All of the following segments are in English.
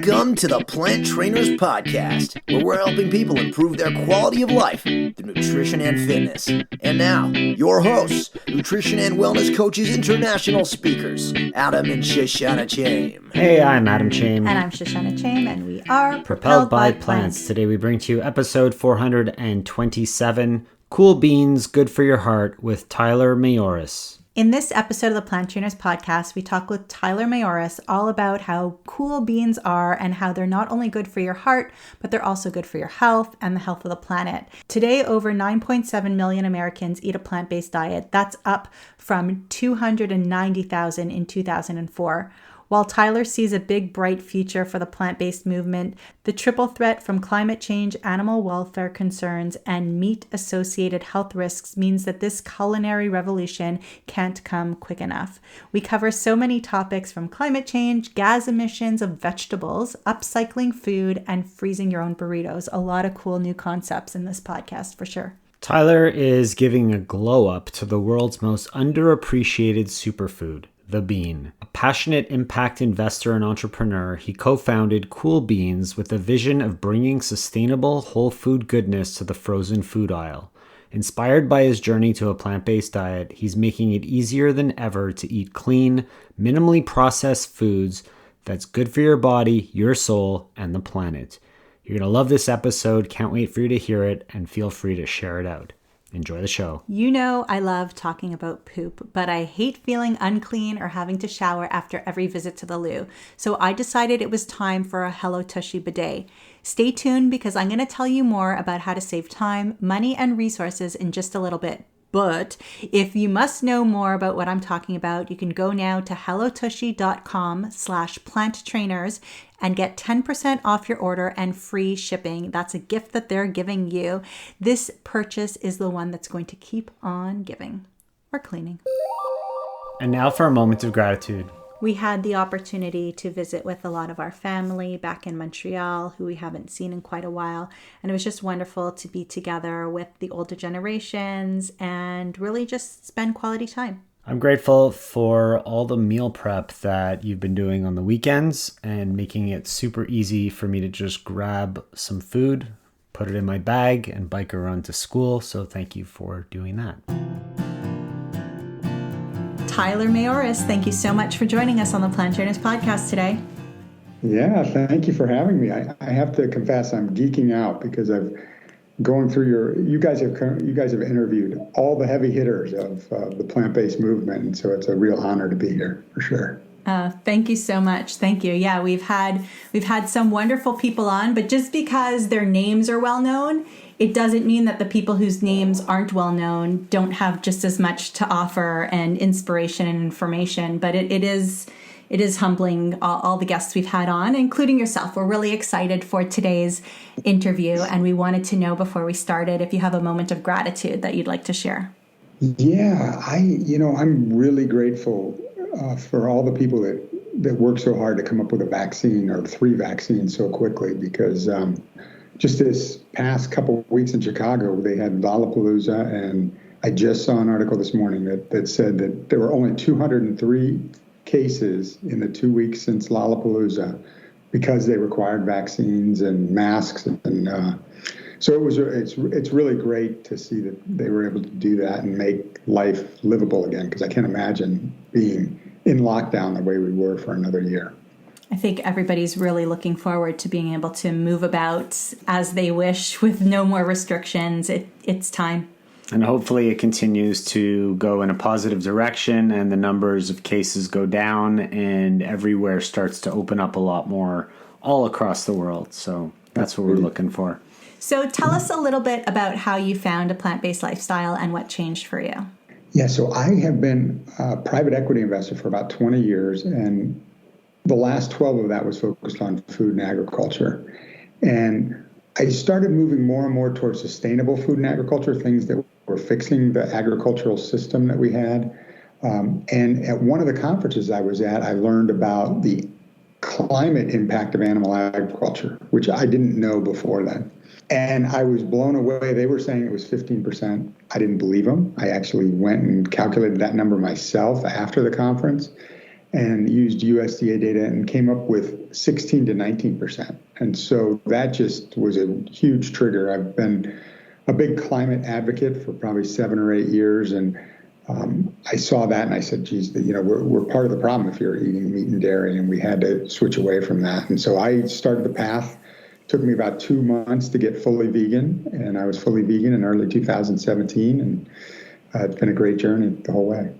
Welcome to the Plant Trainers Podcast, where we're helping people improve their quality of life through nutrition and fitness. And now, your hosts, nutrition and wellness coaches, international speakers, Adam and Shoshana Chaim. Hey, I'm Adam Chaim. And I'm Shoshana Chaim, and we are Propelled by Plants. Today we bring to you episode 427, Cool Beans, Good for Your Heart, with Tyler Mayoris. In this episode of the Plant Trainers Podcast, we talk with Tyler Mayoris all about how cool beans are and how they're not only good for your heart, but they're also good for your health and the health of the planet. Today, over 9.7 million Americans eat a plant-based diet. That's up from 290,000 in 2004. While Tyler sees a big, bright future for the plant-based movement, the triple threat from climate change, animal welfare concerns, and meat-associated health risks means that this culinary revolution can't come quick enough. We cover so many topics from climate change, gas emissions of vegetables, upcycling food, and freezing your own burritos. A lot of cool new concepts in this podcast for sure. Tyler is giving a glow up to the world's most underappreciated superfood, the bean. A passionate impact investor and entrepreneur, he co-founded Cool Beans with a vision of bringing sustainable whole food goodness to the frozen food aisle. Inspired by his journey to a plant-based diet, he's making it easier than ever to eat clean, minimally processed foods that's good for your body, your soul, and the planet. You're going to love this episode. Can't wait for you to hear it, and feel free to share it out. Enjoy the show. You know I love talking about poop, but I hate feeling unclean or having to shower after every visit to the loo. So I decided it was time for a Hello Tushy bidet. Stay tuned because I'm going to tell you more about how to save time, money, and resources in just a little bit. But if you must know more about what I'm talking about, you can go now to hellotushy.com/planttrainers and get 10% off your order and free shipping. That's a gift that they're giving you. This purchase is the one that's going to keep on giving or cleaning. And now for a moment of gratitude. We had the opportunity to visit with a lot of our family back in Montreal, who we haven't seen in quite a while. And it was just wonderful to be together with the older generations and really just spend quality time. I'm grateful for all the meal prep that you've been doing on the weekends and making it super easy for me to just grab some food, put it in my bag, and bike around to school. So thank you for doing that. Tyler Mayoris, thank you so much for joining us on the Plant Trainers Podcast today. Yeah, thank you for having me. I have to confess, I'm geeking out because I've going through you guys have interviewed all the heavy hitters of the plant-based movement, and so it's a real honor to be here for sure. Thank you so much. Thank you. Yeah, we've had some wonderful people on, but just because their names are well known, it doesn't mean that the people whose names aren't well known don't have just as much to offer and inspiration and information. But it is humbling, all the guests we've had on, including yourself. We're really excited for today's interview, and we wanted to know before we started if you have a moment of gratitude that you'd like to share. Yeah, I'm really grateful for all the people that work so hard to come up with a vaccine or 3 vaccines so quickly, because just this past couple of weeks in Chicago, they had Lollapalooza, and I just saw an article this morning that said that there were only 203 cases in the 2 weeks since Lollapalooza because they required vaccines and masks, and so it's really great to see that they were able to do that and make life livable again, because I can't imagine being in lockdown the way we were for another year. I think everybody's really looking forward to being able to move about as they wish with no more restrictions. It's time. And hopefully it continues to go in a positive direction and the numbers of cases go down and everywhere starts to open up a lot more all across the world. So that's what we're looking for. So tell us a little bit about how you found a plant-based lifestyle and what changed for you. Yeah, so I have been a private equity investor for about 20 years, and the last 12 of that was focused on food and agriculture. And I started moving more and more towards sustainable food and agriculture, things that were fixing the agricultural system that we had. And at one of the conferences I was at, I learned about the climate impact of animal agriculture, which I didn't know before then. And I was blown away. They were saying it was 15%. I didn't believe them. I actually went and calculated that number myself after the conference. and used USDA data and came up with 16 to 19%. And so that just was a huge trigger. I've been a big climate advocate for probably 7 or 8 years, and I saw that and I said, geez, we're part of the problem if you're eating meat and dairy, and we had to switch away from that. And so I started the path. It took me about 2 months to get fully vegan, and I was fully vegan in early 2017, and it's been a great journey the whole way.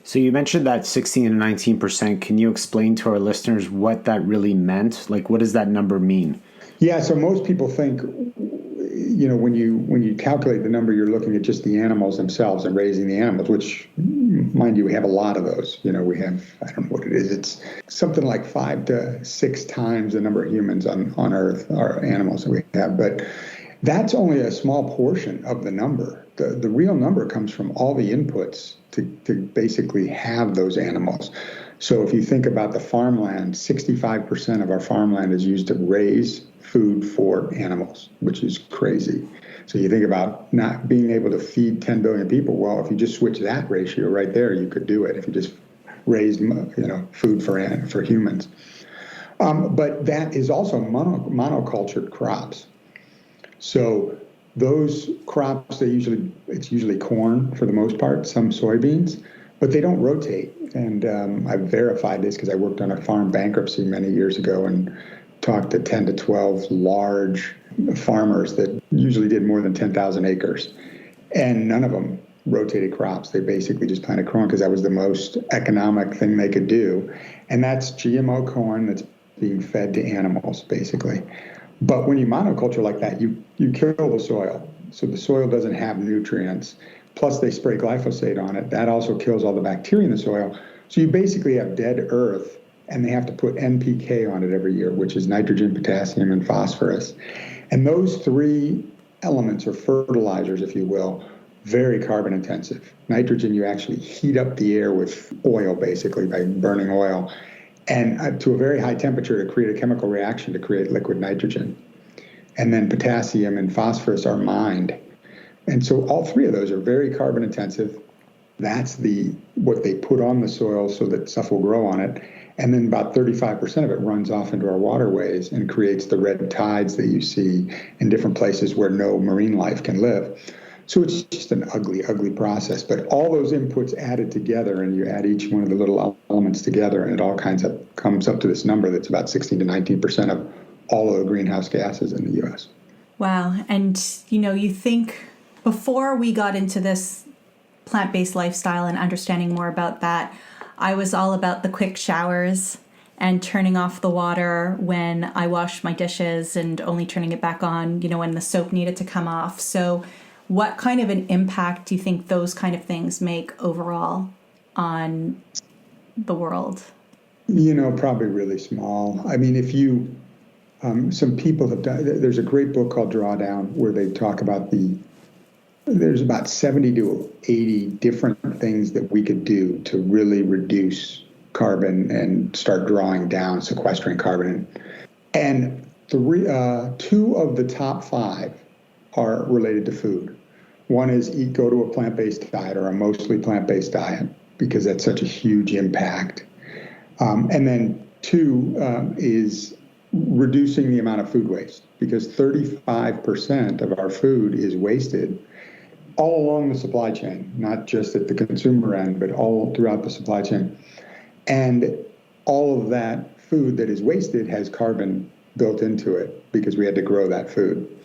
So you mentioned that 16 and 19%. Can you explain to our listeners what that really meant? Like, what does that number mean? Yeah, so most people think, when you calculate the number, you're looking at just the animals themselves and raising the animals, which, mind you, we have a lot of those. We have, I don't know what it is. It's something like 5 to 6 times the number of humans on Earth are animals that we have. But that's only a small portion of the number. The real number comes from all the inputs to basically have those animals. So if you think about the farmland, 65% of our farmland is used to raise food for animals, which is crazy. So you think about not being able to feed 10 billion people. Well, if you just switch that ratio right there, you could do it. If you just raised, food for humans. But that is also monocultured crops. So those crops, it's usually corn for the most part, some soybeans, but they don't rotate. And I've verified this because I worked on a farm bankruptcy many years ago and talked to 10 to 12 large farmers that usually did more than 10,000 acres. And none of them rotated crops. They basically just planted corn because that was the most economic thing they could do. And that's GMO corn that's being fed to animals, basically. But when you monoculture like that, you kill the soil. So the soil doesn't have nutrients. Plus they spray glyphosate on it. That also kills all the bacteria in the soil. So you basically have dead earth, and they have to put NPK on it every year, which is nitrogen, potassium, and phosphorus. And those 3 elements, or fertilizers, if you will, very carbon intensive. Nitrogen, you actually heat up the air with oil, basically, by burning oil, and to a very high temperature to create a chemical reaction to create liquid nitrogen. And then potassium and phosphorus are mined. And so all 3 of those are very carbon intensive. That's what they put on the soil so that stuff will grow on it. And then about 35% of it runs off into our waterways and creates the red tides that you see in different places where no marine life can live. So it's just an ugly, ugly process. But all those inputs added together, and you add each one of the little elements together, and it all comes up to this number that's about 16 to 19% of all of the greenhouse gases in the U.S. Wow. And, you think before we got into this plant-based lifestyle and understanding more about that, I was all about the quick showers and turning off the water when I washed my dishes and only turning it back on, when the soap needed to come off. So what kind of an impact do you think those kind of things make overall on the world? Probably really small. I mean, if you, some people have done, there's a great book called Drawdown where they talk about there's about 70 to 80 different things that we could do to really reduce carbon and start drawing down, sequestering carbon. And 2 of the top 5 are related to food. One is go to a plant-based diet or a mostly plant-based diet, because that's such a huge impact. And then 2 is reducing the amount of food waste, because 35% of our food is wasted all along the supply chain, not just at the consumer end, but all throughout the supply chain. And all of that food that is wasted has carbon built into it because we had to grow that food.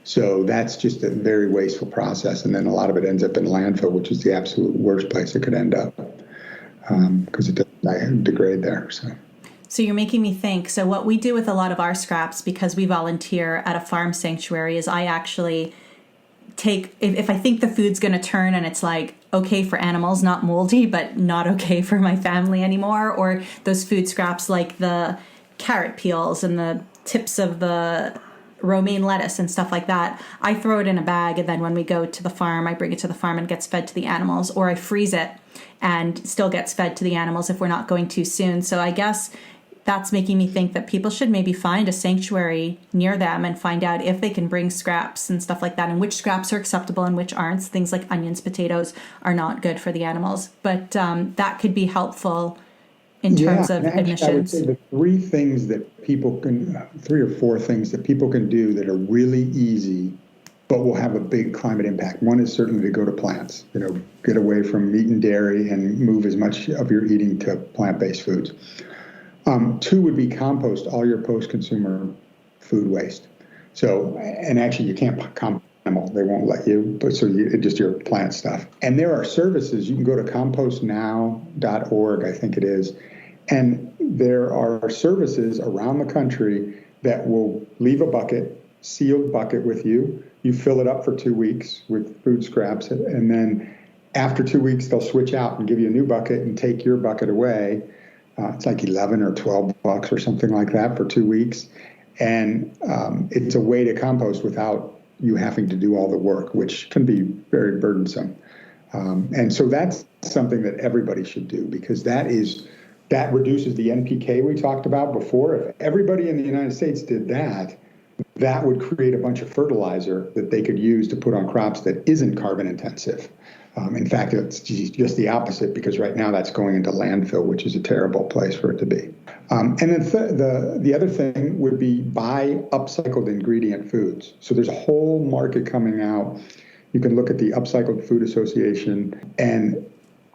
So that's just a very wasteful process. And then a lot of it ends up in landfill, which is the absolute worst place it could end up, because it doesn't degrade there. So you're making me think. So what we do with a lot of our scraps, because we volunteer at a farm sanctuary, is I actually take, if I think the food's going to turn and it's like okay for animals, not moldy, but not okay for my family anymore, or those food scraps like the carrot peels and the tips of the romaine lettuce and stuff like that, I throw it in a bag, and then when we go to the farm, I bring it to the farm and it gets fed to the animals, or I freeze it and still gets fed to the animals if we're not going too soon. So I guess that's making me think that people should maybe find a sanctuary near them and find out if they can bring scraps and stuff like that, and which scraps are acceptable and which aren't. Things like onions, potatoes are not good for the animals. But that could be helpful in terms Yeah, of and actually, I would emissions? say the three or four things that people can do that are really easy, but will have a big climate impact. One is certainly to go to plants, get away from meat and dairy and move as much of your eating to plant-based foods. Two would be compost all your post-consumer food waste. So, and actually you can't compost them all. They won't let you, but just your plant stuff. And there are services. You can go to compostnow.org, I think it is. And there are services around the country that will leave a bucket, sealed bucket with you. You fill it up for 2 weeks with food scraps. And then after 2 weeks, they'll switch out and give you a new bucket and take your bucket away. It's like 11 or 12 bucks or something like that for 2 weeks. And it's a way to compost without you having to do all the work, which can be very burdensome. And so that's something that everybody should do, because that reduces the NPK we talked about before. If everybody in the United States did that, that would create a bunch of fertilizer that they could use to put on crops that isn't carbon intensive. In fact, it's just the opposite, because right now that's going into landfill, which is a terrible place for it to be. And then the other thing would be buy upcycled ingredient foods. So there's a whole market coming out. You can look at the Upcycled Food Association, and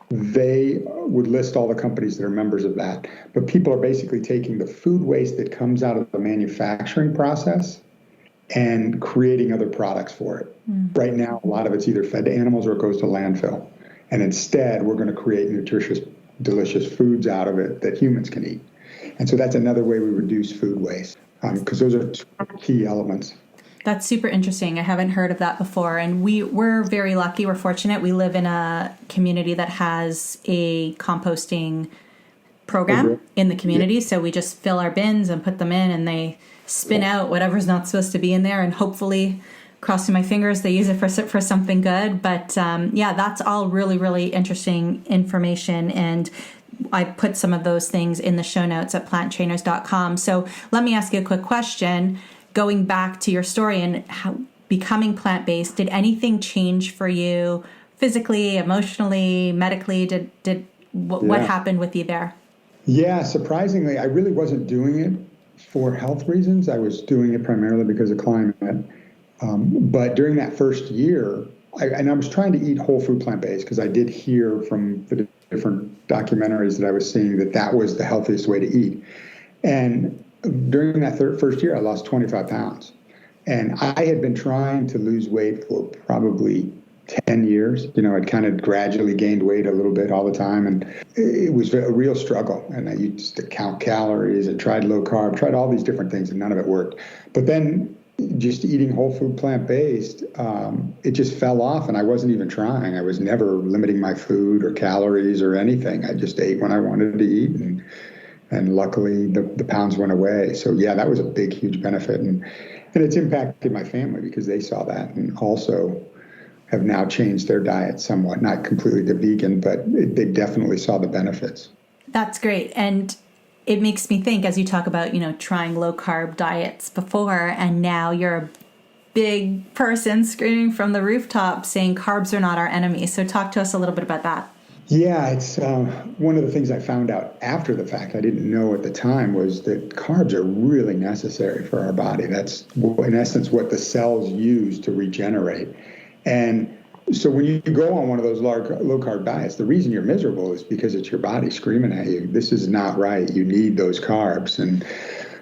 they would list all the companies that are members of that. But people are basically taking the food waste that comes out of the manufacturing process and creating other products for it. Right now, a lot of it's either fed to animals or it goes to landfill. And instead, we're going to create nutritious, delicious foods out of it that humans can eat. And so that's another way we reduce food waste, because those are two key elements. That's super interesting. I haven't heard of that before. And we're very lucky. We're fortunate. We live in a community that has a composting program in the community. So we just fill our bins and put them in, and they spin out whatever's not supposed to be in there. And hopefully, crossing my fingers, they use it for something good. But that's all really, really interesting information. And I put some of those things in the show notes at planttrainers.com. So let me ask you a quick question. Going back to your story and how becoming plant-based, did anything change for you physically, emotionally, medically? What happened with you there? Yeah, surprisingly, I really wasn't doing it for health reasons. I was doing it primarily because of climate. But during that first year, I was trying to eat whole food plant-based, because I did hear from the different documentaries that I was seeing that was the healthiest way to eat. And during that first year, I lost 25 pounds. And I had been trying to lose weight for probably 10 years. I'd kind of gradually gained weight a little bit all the time. And it was a real struggle. And I used to count calories and tried low carb, tried all these different things, and none of it worked. But then just eating whole food plant-based, it just fell off, and I wasn't even trying. I was never limiting my food or calories or anything. I just ate when I wanted to eat, and luckily the pounds went away. So yeah, that was a big, huge benefit. And it's impacted my family, because they saw that and also have now changed their diet somewhat, not completely to vegan, but they definitely saw the benefits. That's great. And it makes me think, as you talk about, trying low carb diets before, and now you're a big person screaming from the rooftop saying carbs are not our enemy. So talk to us a little bit about that. Yeah, it's one of the things I found out after the fact, I didn't know at the time, was that carbs are really necessary for our body. That's, in essence, what the cells use to regenerate. And so when you go on one of those low-carb diets, the reason you're miserable is because it's your body screaming at you, this is not right, you need those carbs. And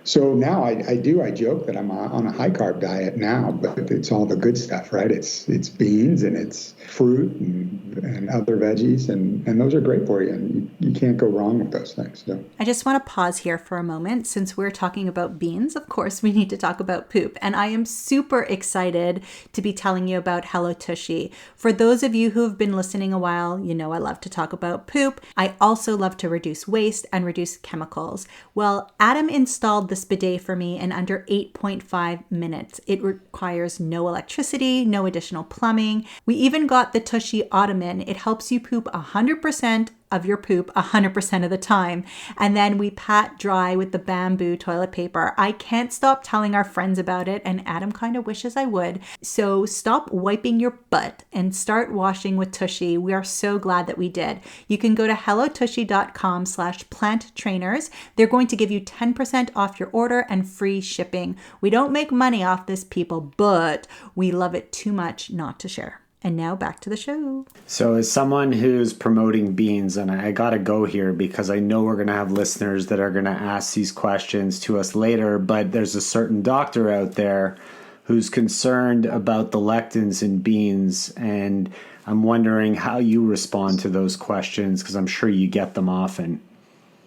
so now I joke that I'm on a high-carb diet now, but it's all the good stuff, right? It's beans, and it's fruit and other veggies, and those are great for you, and you can't go wrong with those things. So I just want to pause here for a moment. Since we're talking about beans, of course, we need to talk about poop. And I am super excited to be telling you about Hello Tushy. For those of you who have been listening a while, I love to talk about poop. I also love to reduce waste and reduce chemicals. Well, Adam installed this bidet for me in under 8.5 minutes. It requires no electricity, no additional plumbing. We even got the Tushy Ottoman. It helps you poop 100% of your poop 100% of the time. And then we pat dry with the bamboo toilet paper. I can't stop telling our friends about it, and Adam kind of wishes I would. So stop wiping your butt and start washing with Tushy. We are so glad that we did. You can go to hellotushy.com/planttrainers. They're going to give you 10% off your order and free shipping. We don't make money off this, people, but we love it too much not to share. And now back to the show. So as someone who's promoting beans, and I got to go here because I know we're going to have listeners that are going to ask these questions to us later, but there's a certain doctor out there who's concerned about the lectins in beans, and I'm wondering how you respond to those questions because I'm sure you get them often.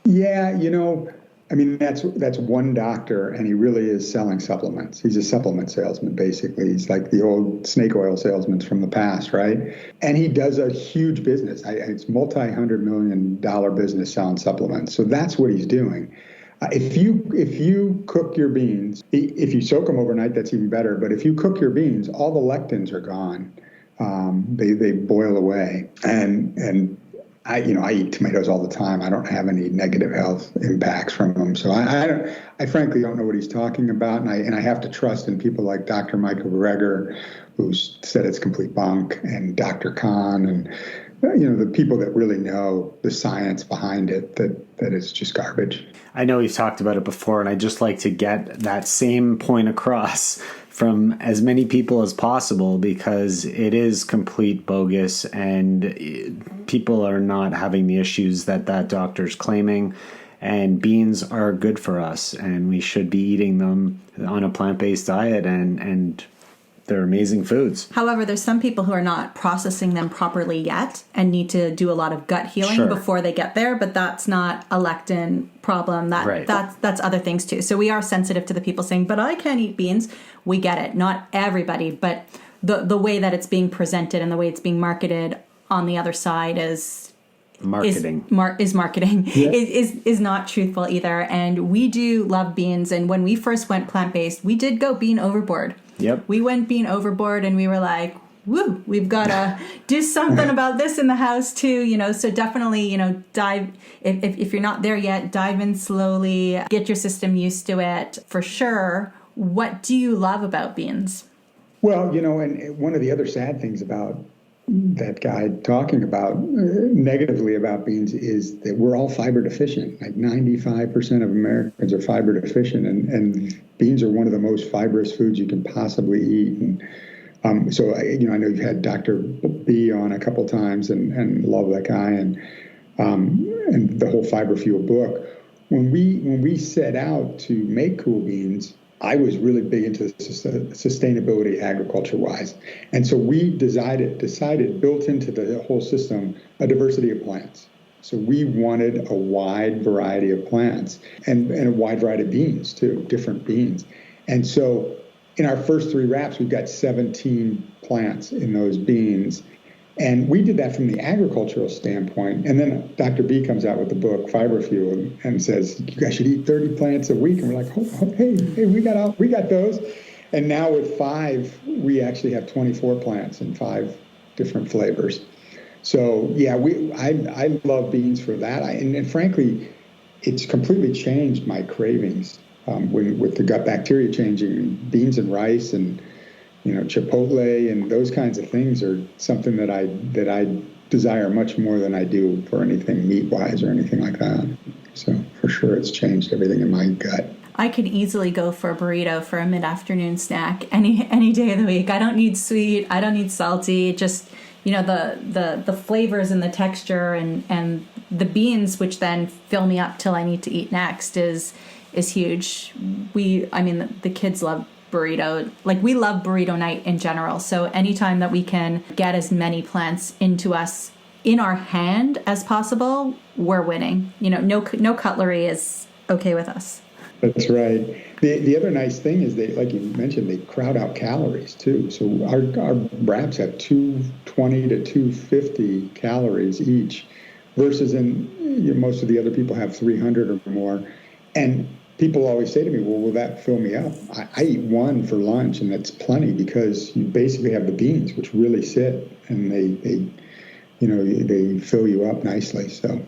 Yeah, I mean, that's one doctor, and he really is selling supplements. He's a supplement salesman, basically. He's like the old snake oil salesman from the past, right? And he does a huge business. It's multi-$100 million business selling supplements. So that's what he's doing. If you cook your beans, if you soak them overnight, that's even better. But if you cook your beans, all the lectins are gone. They boil away, and I eat tomatoes all the time. I don't have any negative health impacts from them. So I frankly don't know what he's talking about. And I have to trust in people like Dr. Michael Greger, who said it's complete bunk, and Dr. Kahn, and, the people that really know the science behind it, that it's just garbage. I know we've talked about it before, and I just like to get that same point across from as many people as possible because it is complete bogus and people are not having the issues that doctor's claiming. And beans are good for us, and we should be eating them on a plant-based diet, and they're amazing foods. However, there's some people who are not processing them properly yet and need to do a lot of gut healing before they get there, but that's not a lectin problem. That's other things too. So we are sensitive to the people saying, but I can't eat beans. We get it. Not everybody, but the way that it's being presented and the way it's being marketed on the other side is marketing. Is not truthful either. And we do love beans. And when we first went plant-based, we did go bean overboard. Yep. We went bean overboard and we were like, woo, we've got to do something about this in the house too, so definitely, dive, if you're not there yet, dive in slowly, get your system used to it for sure. What do you love about beans? Well, and one of the other sad things about that guy talking about negatively about beans is that we're all fiber deficient. Like 95% of Americans are fiber deficient, and beans are one of the most fibrous foods you can possibly eat. And so I know you've had Dr. B on a couple times, and love that guy, and the whole Fiber Fuel book. When we set out to make cool beans, I was really big into sustainability agriculture-wise. And so we decided, built into the whole system, a diversity of plants. So we wanted a wide variety of plants and a wide variety of beans, too, different beans. And so in our first 3 wraps, we've got 17 plants in those beans. And we did that from the agricultural standpoint. And then Dr. B comes out with the book, Fiber Fuel, and says, you guys should eat 30 plants a week. And we're like, hey, we got those. And now with 5, we actually have 24 plants in 5 different flavors. So, yeah, I love beans for that. And frankly, it's completely changed my cravings with the gut bacteria changing. Beans and rice and Chipotle and those kinds of things are something that I desire much more than I do for anything meat-wise or anything like that. So for sure, it's changed everything in my gut. I could easily go for a burrito for a mid-afternoon snack any day of the week. I don't need sweet. I don't need salty. Just the flavors and the texture and the beans, which then fill me up till I need to eat next, is huge. The kids love burrito. Like, we love burrito night in general. So anytime that we can get as many plants into us in our hand as possible, we're winning. No cutlery is okay with us. That's right. The other nice thing is they, like you mentioned, they crowd out calories too. So our wraps have 220 to 250 calories each, versus most of the other people have 300 or more. And people always say to me, well, will that fill me up? I eat 1 for lunch, and that's plenty because you basically have the beans, which really sit, and they they fill you up nicely. So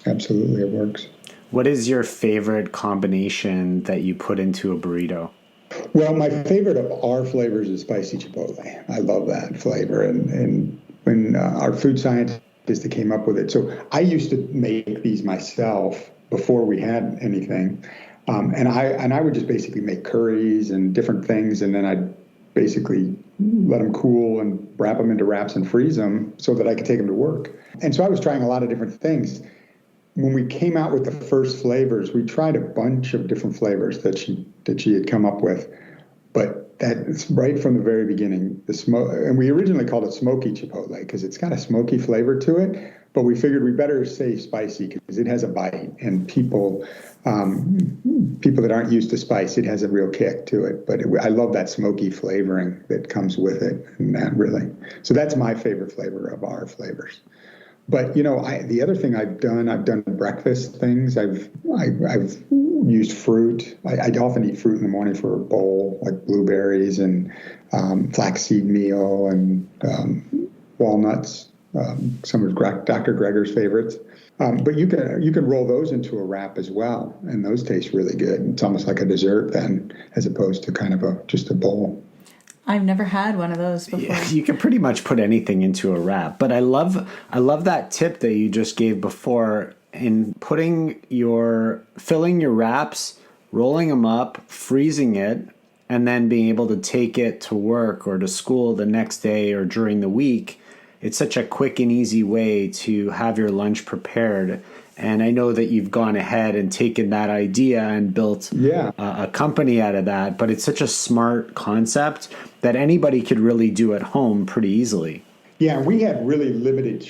absolutely, it works. What is your favorite combination that you put into a burrito? Well, my favorite of our flavors is spicy chipotle. I love that flavor. And when our food scientist came up with it, so I used to make these myself before we had anything. And I would just basically make curries and different things, and then I'd basically let them cool and wrap them into wraps and freeze them so that I could take them to work. And so I was trying a lot of different things. When we came out with the first flavors, we tried a bunch of different flavors that she had come up with. But that's right from the very beginning, the smoke, and we originally called it smoky chipotle because it's got a smoky flavor to it. But we figured we better say spicy because it has a bite, and people that aren't used to spice, it has a real kick to it. But I love that smoky flavoring that comes with it, and that really. So that's my favorite flavor of our flavors. But the other thing I've done breakfast things. I've used fruit. I often eat fruit in the morning for a bowl, like blueberries and flaxseed meal and walnuts. Some of Dr. Greger's favorites. But you can roll those into a wrap as well, and those taste really good. It's almost like a dessert then, as opposed to kind of just a bowl. I've never had one of those before. Yeah, you can pretty much put anything into a wrap, but I love that tip that you just gave before in filling your wraps, rolling them up, freezing it, and then being able to take it to work or to school the next day or during the week. It's such a quick and easy way to have your lunch prepared. And I know that you've gone ahead and taken that idea and built a company out of that, but it's such a smart concept that anybody could really do at home pretty easily. Yeah, we had really limited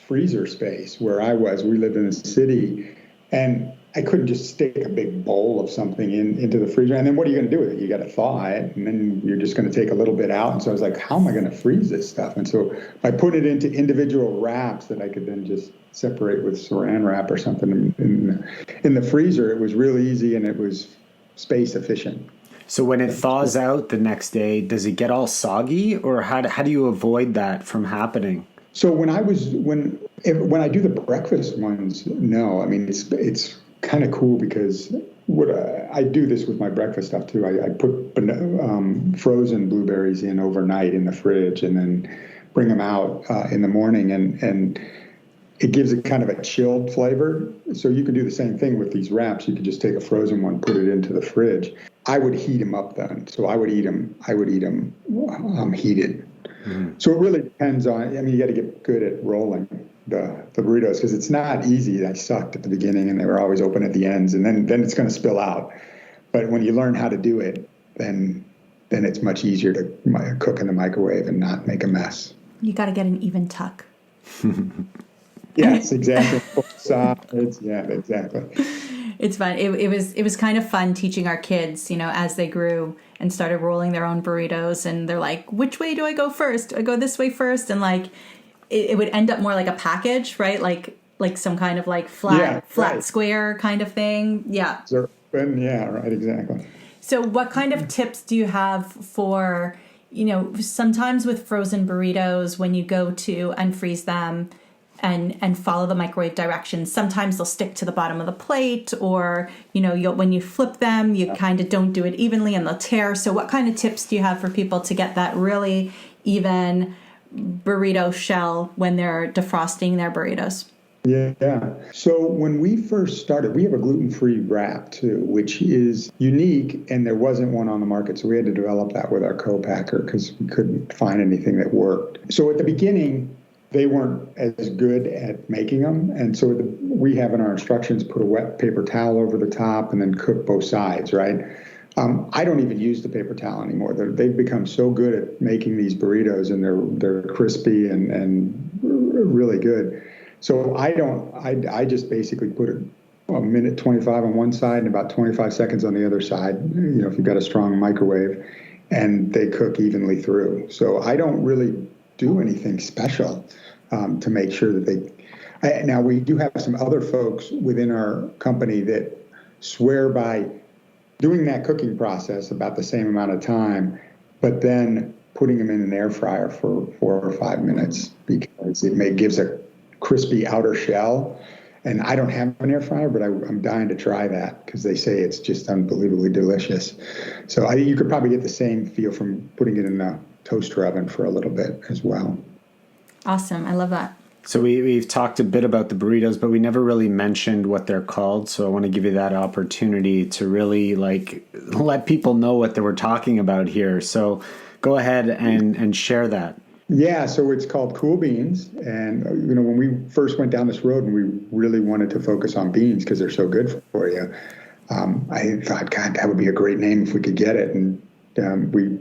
freezer space where I was. We lived in a city, and I couldn't just stick a big bowl of something into the freezer. And then what are you going to do with it? You got to thaw it, and then you're just going to take a little bit out. And so I was like, how am I going to freeze this stuff? And so I put it into individual wraps that I could then just separate with saran wrap or something in the freezer. It was really easy, and it was space efficient. So when it thaws out the next day, does it get all soggy, or how do you avoid that from happening? So when I do the breakfast ones, no. I mean, it's kind of cool because I do this with my breakfast stuff too. I put frozen blueberries in overnight in the fridge and then bring them out in the morning, and it gives it kind of a chilled flavor. So you can do the same thing with these wraps. You could just take a frozen one, put it into the fridge. I would heat them up then. So I would eat them heated. Mm-hmm. So it really depends on, you got to get good at rolling the burritos because it's not easy. I sucked at the beginning and they were always open at the ends, and then it's going to spill out. But when you learn how to do it, then it's much easier to cook in the microwave and not make a mess. You got to get an even tuck. Yes, exactly. Yeah, exactly. It's fun. It was kind of fun teaching our kids, as they grew and started rolling their own burritos, and they're like, which way do I go first? Do I go this way first? And like, it would end up more like a package, right? Like some kind of like flat square kind of thing. Yeah. Yeah, right, exactly. So what kind of tips do you have for, sometimes with frozen burritos, when you go to unfreeze them and follow the microwave directions, sometimes they'll stick to the bottom of the plate, or, when you flip them, you kind of don't do it evenly and they'll tear. So what kind of tips do you have for people to get that really even burrito shell when they're defrosting their burritos? Yeah. So when we first started, we have a gluten-free wrap too, which is unique, and there wasn't one on the market. So we had to develop that with our co-packer because we couldn't find anything that worked. So at the beginning, they weren't as good at making them. And so we have in our instructions, put a wet paper towel over the top and then cook both sides, right? I don't even use the paper towel anymore. They've become so good at making these burritos, and they're crispy and really good. So I just basically put a minute 25 on one side and about 25 seconds on the other side, if you've got a strong microwave, and they cook evenly through. So I don't really do anything special to make sure that now we do have some other folks within our company that swear by doing that cooking process about the same amount of time, but then putting them in an air fryer for 4 or 5 minutes because gives a crispy outer shell. And I don't have an air fryer, but I'm dying to try that because they say it's just unbelievably delicious. So you could probably get the same feel from putting it in a toaster oven for a little bit as well. Awesome. I love that. So we've talked a bit about the burritos, but we never really mentioned what they're called. So I want to give you that opportunity to really let people know what they were talking about here. So go ahead and share that. Yeah, so it's called Cool Beans. And, when we first went down this road and we really wanted to focus on beans because they're so good for you, I thought, God, that would be a great name if we could get it. And we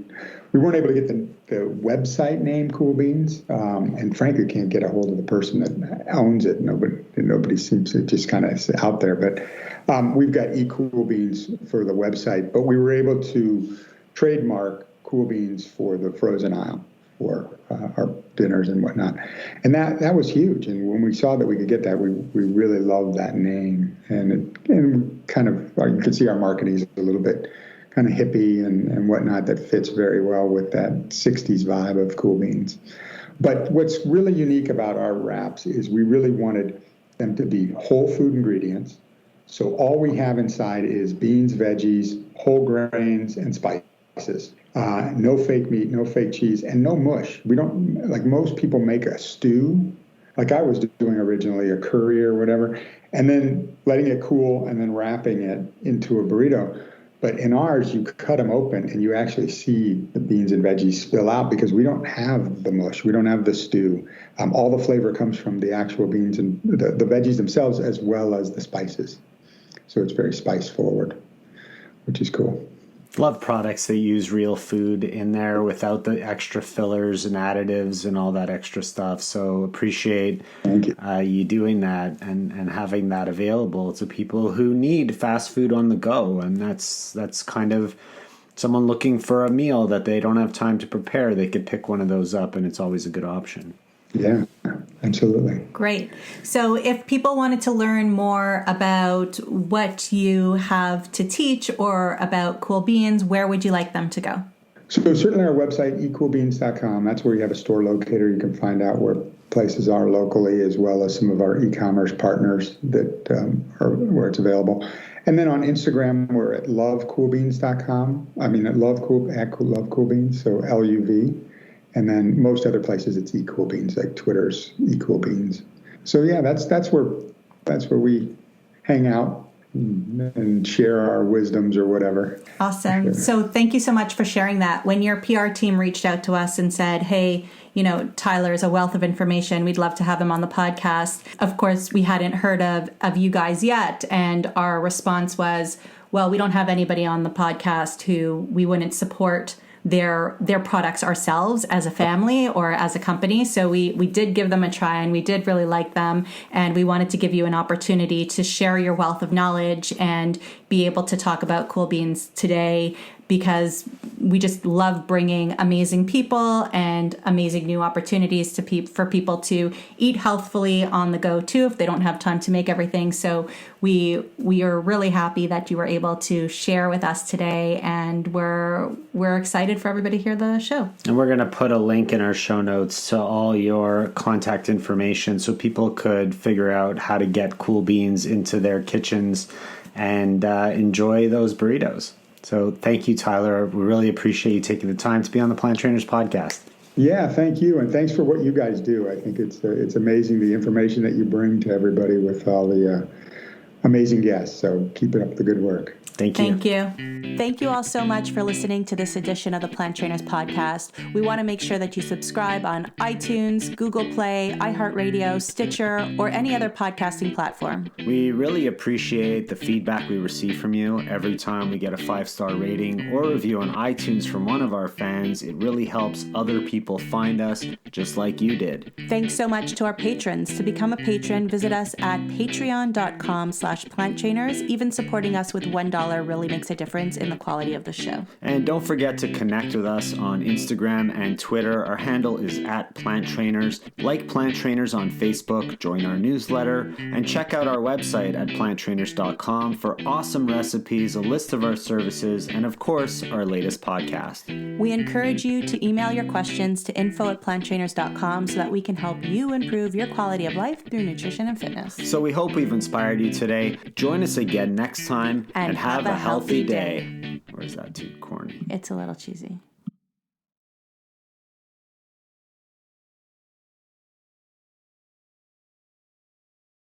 weren't able to get the website name Cool Beans. And frankly, can't get a hold of the person that owns it. Nobody seems to just kind of out there. But we've got Cool Beans for the website. But we were able to trademark Cool Beans for the frozen aisle for our dinners and whatnot. And that was huge. And when we saw that we could get that, we really loved that name. And kind of, you can see our marketing is a little bit kind of hippie and whatnot that fits very well with that 60s vibe of Cool Beans. But what's really unique about our wraps is we really wanted them to be whole food ingredients. So all we have inside is beans, veggies, whole grains, and spices. No fake meat, no fake cheese, and no mush. We don't, like most people make a stew, like I was doing originally, a curry or whatever, and then letting it cool and then wrapping it into a burrito. But in ours, you cut them open and you actually see the beans and veggies spill out because we don't have the mush. We don't have the stew. All the flavor comes from the actual beans and the veggies themselves as well as the spices. So it's very spice forward, which is cool. Love products that use real food in there without the extra fillers and additives and all that extra stuff. So appreciate you doing that and having that available to people who need fast food on the go. And that's kind of someone looking for a meal that they don't have time to prepare. They could pick one of those up, and it's always a good option. Yeah, absolutely. Great. So if people wanted to learn more about what you have to teach or about Cool Beans, where would you like them to go? So certainly our website, ecoolbeans.com, that's where you have a store locator. You can find out where places are locally as well as some of our e-commerce partners that are where it's available. And then on Instagram, we're at lovecoolbeans.com. at lovecoolbeans, so LUV. And then most other places it's eCoolBeans, like Twitter's eCoolBeans. So yeah, that's where we hang out and share our wisdoms or whatever. Awesome. Sure. So thank you so much for sharing that. When your PR team reached out to us and said, hey, Tyler is a wealth of information, we'd love to have him on the podcast. Of course, we hadn't heard of you guys yet. And our response was, well, we don't have anybody on the podcast who we wouldn't support their products ourselves as a family or as a company. So we did give them a try and we did really like them. And we wanted to give you an opportunity to share your wealth of knowledge and be able to talk about Cool Beans today, because we just love bringing amazing people and amazing new opportunities to for people to eat healthfully on the go too, if they don't have time to make everything. So we are really happy that you were able to share with us today, and we're excited for everybody to hear the show. And we're going to put a link in our show notes to all your contact information so people could figure out how to get Cool Beans into their kitchens and enjoy those burritos. So thank you, Tyler. We really appreciate you taking the time to be on the Plant Trainers podcast. Yeah, thank you. And thanks for what you guys do. I think it's amazing the information that you bring to everybody with all the amazing guests. So keep it up the good work. Thank you. Thank you. Thank you all so much for listening to this edition of the Plant Trainers podcast. We want to make sure that you subscribe on iTunes, Google Play, iHeartRadio, Stitcher, or any other podcasting platform. We really appreciate the feedback we receive from you. Every time we get a 5-star rating or review on iTunes from one of our fans, it really helps other people find us just like you did. Thanks so much to our patrons. To become a patron, visit us at patreon.com/planttrainers. Even supporting us with $1 $1 really makes a difference in the quality of the show. And don't forget to connect with us on Instagram and Twitter. Our handle is @PlantTrainers. Like Plant Trainers on Facebook, join our newsletter, and check out our website at planttrainers.com for awesome recipes, a list of our services, and of course, our latest podcast. We encourage you to email your questions to info@planttrainers.com so that we can help you improve your quality of life through nutrition and fitness. So we hope we've inspired you today. Join us again next time and have a healthy day. Or is that too corny? It's a little cheesy.